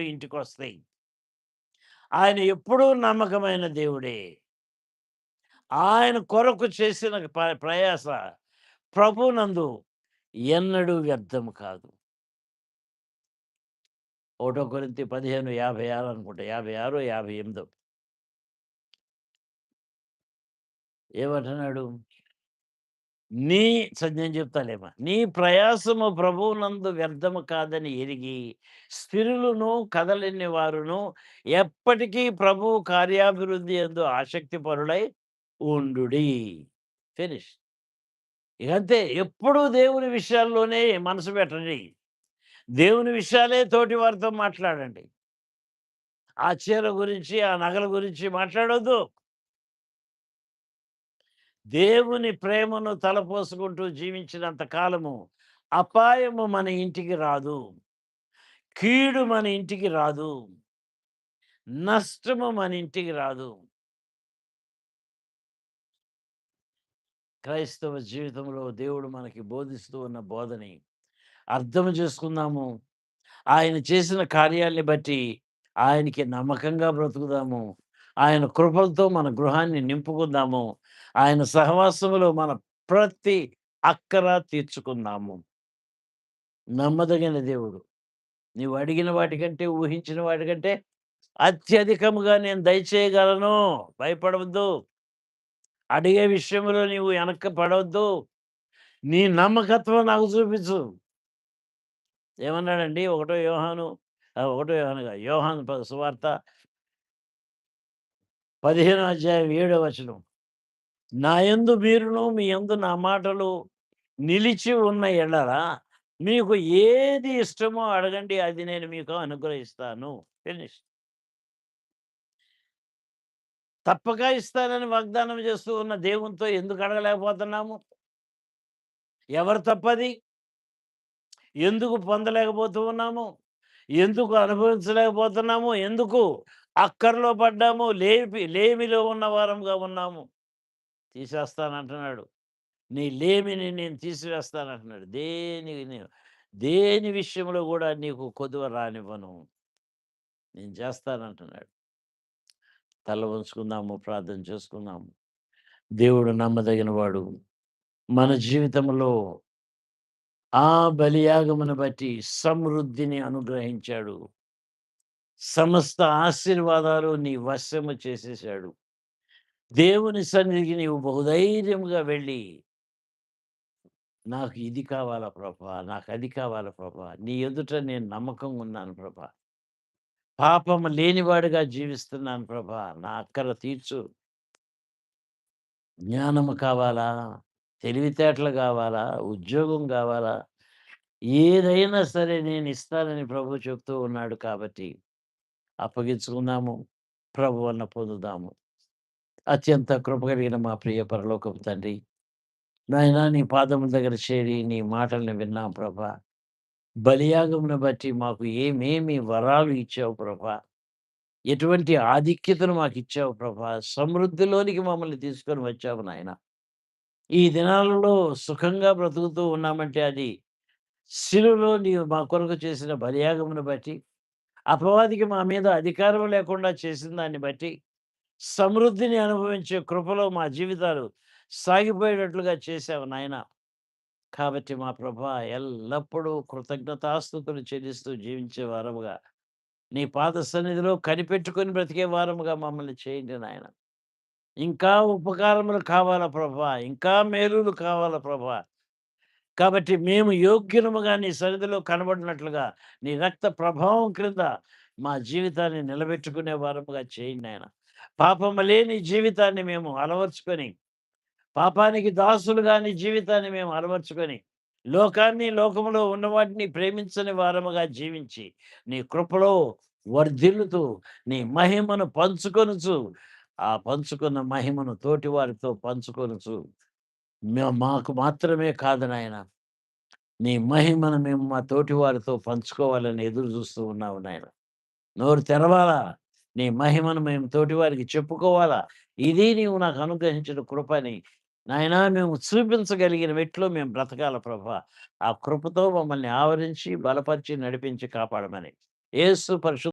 ఇంటికొస్తాయి. ఆయన ఎప్పుడూ నమ్మకమైన దేవుడే. ఆయన కొరకు చేసిన ప్రయాస ప్రభువునందు ఎన్నడూ వ్యర్థం కాదు. 1 కొరింథీ 15:56 అనుకుంటా. 56, 58 ఏమంటున్నాడు? నీ నేను చెప్తాలేమ్మా. నీ ప్రయాసము ప్రభువునందు వ్యర్థము కాదని ఎరిగి, స్థిరులును కదలని వారును ఎప్పటికీ ప్రభువు కార్యాభివృద్ధి యందు ఆసక్తిపరులై ఉండుడి. ఫినిష్. ఇకంతే. ఎప్పుడూ దేవుని విషయాల్లోనే మనసు పెట్టండి. దేవుని విషయాలే తోటి వారితో మాట్లాడండి. ఆ చీర గురించి, ఆ నగల గురించి మాట్లాడొద్దు. దేవుని ప్రేమను తలపోసుకుంటూ జీవించినంత కాలము అపాయము మన ఇంటికి రాదు. కీడు మన ఇంటికి రాదు. నష్టము మన ఇంటికి రాదు. క్రైస్తవ జీవితంలో దేవుడు మనకి బోధిస్తూ ఉన్న బోధని అర్థం చేసుకుందాము. ఆయన చేసిన కార్యాల్ని బట్టి ఆయనకి నమ్మకంగా బ్రతుకుదాము. ఆయన కృపలతో మన గృహాన్ని నింపుకుందాము. ఆయన సహవాసములో మన ప్రతి అక్కర తీర్చుకుందాము. నమ్మదగిన దేవుడు. నీవు అడిగిన వాటికంటే, ఊహించిన వాటికంటే అత్యధికముగా నేను దయచేయగలను. భయపడవద్దు. అడిగే విషయంలో నీవు వెనక్కి పడవద్దు. నీ నమ్మకత్వం నాకు చూపించు. ఏమన్నాడండి? ఒకటో యోహాను కాదు. యోహాను సువార్త 15 అధ్యాయం 7 వచనం. నా యందు మీరును, మీ యందు నా మాటలు నిలిచి ఉన్న ఎడల మీకు ఏది ఇష్టమో అడగండి, అది నేను మీకు అనుగ్రహిస్తాను. ఫినిష్. తప్పక ఇస్తానని వాగ్దానం చేస్తూ ఉన్న దేవునితో ఎందుకు అడగలేకపోతున్నాము? ఎవరు తప్పది? ఎందుకు పొందలేకపోతూ ఉన్నాము? ఎందుకు అనుభవించలేకపోతున్నాము? ఎందుకు అక్కరలో పడ్డాము? లేమిలో ఉన్న వారంగా ఉన్నాము. తీసేస్తానంటున్నాడు. నీ లేమిని నేను తీసివేస్తానంటున్నాడు. దేని విషయంలో గూడా నీకు కొదువ రానివ్వను. నేను చేస్తానంటున్నాడు. తల వంచుకుందాము, ప్రార్థన చేసుకుందాము. దేవుడు నమ్మదగినవాడు. మన జీవితంలో ఆ బలియాగమును బట్టి సమృద్ధిని అనుగ్రహించాడు. సమస్త ఆశీర్వాదాలు నీ వశము చేసేశాడు. దేవుని సన్నిధికి నీవు బహుధైర్యముగా వెళ్ళి, నాకు ఇది కావాలా ప్రభా! నాకు అది కావాలా ప్రభా! నీ ఎదుట నేను నమ్మకంగా ఉన్నాను ప్రభా! పాపము లేనివాడిగా జీవిస్తున్నాను ప్రభా! నా అక్కర తీర్చు. జ్ఞానము కావాలా? తెలివితేటలు గావాలా? ఉద్యోగం గావాలా? ఏదైనా సరే నేనిస్తానని ప్రభువు చెప్తూ ఉన్నాడు కాబట్టి అప్పగించుకుందాము. ప్రభువన్న పొందుదాము. అత్యంత కృప కలిగిన మా ప్రియ పరలోకపు తండ్రి, నాయనా నీ పాదముల దగ్గర చేరి నీ మాటల్ని విన్నాం ప్రభా! బలియాగమును బట్టి మాకు ఏమేమి వరాలు ఇచ్చావు ప్రభా! ఎటువంటి ఆధిక్యతను మాకిచ్చావు ప్రభా! సమృద్ధిలోనికి మమ్మల్ని తీసుకొని వచ్చావు నాయనా! ఈ దినాలలో సుఖంగా బ్రతుకుతూ ఉన్నామంటే అది శిలువలో నీవు మా కొరకు చేసిన బలియాగమును బట్టి, అపవాదికి మా మీద అధికారం లేకుండా చేసిన దాన్ని బట్టి, సమృద్ధిని అనుభవించే కృపలో మా జీవితాలు సాగిపోయేటట్లుగా చేశావు నాయనా! కాబట్టి మా ప్రభా ఎల్లప్పుడూ కృతజ్ఞతాస్తుతులు చెల్లిస్తూ జీవించే వారముగా, నీ పాద సన్నిధిలో కనిపెట్టుకొని బ్రతికే వారముగా మమ్మల్ని చేయండి నాయన. ఇంకా ఉపకారములు కావాలా ప్రభా! ఇంకా మేలులు కావాలా ప్రభా! కాబట్టి మేము యోగ్యులముగా నీ సన్నిధిలో కనబడినట్లుగా, నీ రక్త ప్రభావం క్రింద మా జీవితాన్ని నిలబెట్టుకునే వారముగా చేయండి నాయన. పాపము లేని జీవితాన్ని మేము అలవరుచుకొని, పాపానికి దాసులుగా నీ జీవితాన్ని మేము అలవరుచుకొని, లోకాన్ని, లోకములో ఉన్న వాటిని ప్రేమించని వారముగా జీవించి, నీ కృపలో వర్ధిల్లుతూ, నీ మహిమను పంచుకొనుచు, ఆ పంచుకున్న మహిమను తోటివారితో పంచుకొనుచు, మాకు మాత్రమే కాదు నాయన, నీ మహిమను మేము మా తోటివారితో పంచుకోవాలని ఎదురు చూస్తూ ఉన్నాము నాయన. నోరు తెరవాలా, నీ మహిమను మేము తోటివారికి చెప్పుకోవాలా. ఇది నీవు నాకు అనుగ్రహించిన కృపని నాయనా మేము చూపించగలిగిన మెట్లో మేము బ్రతకాల ప్రభా! ఆ కృపతో మమ్మల్ని ఆవరించి, బలపరిచి, నడిపించి కాపాడమని యేసు పరిశుద్ధ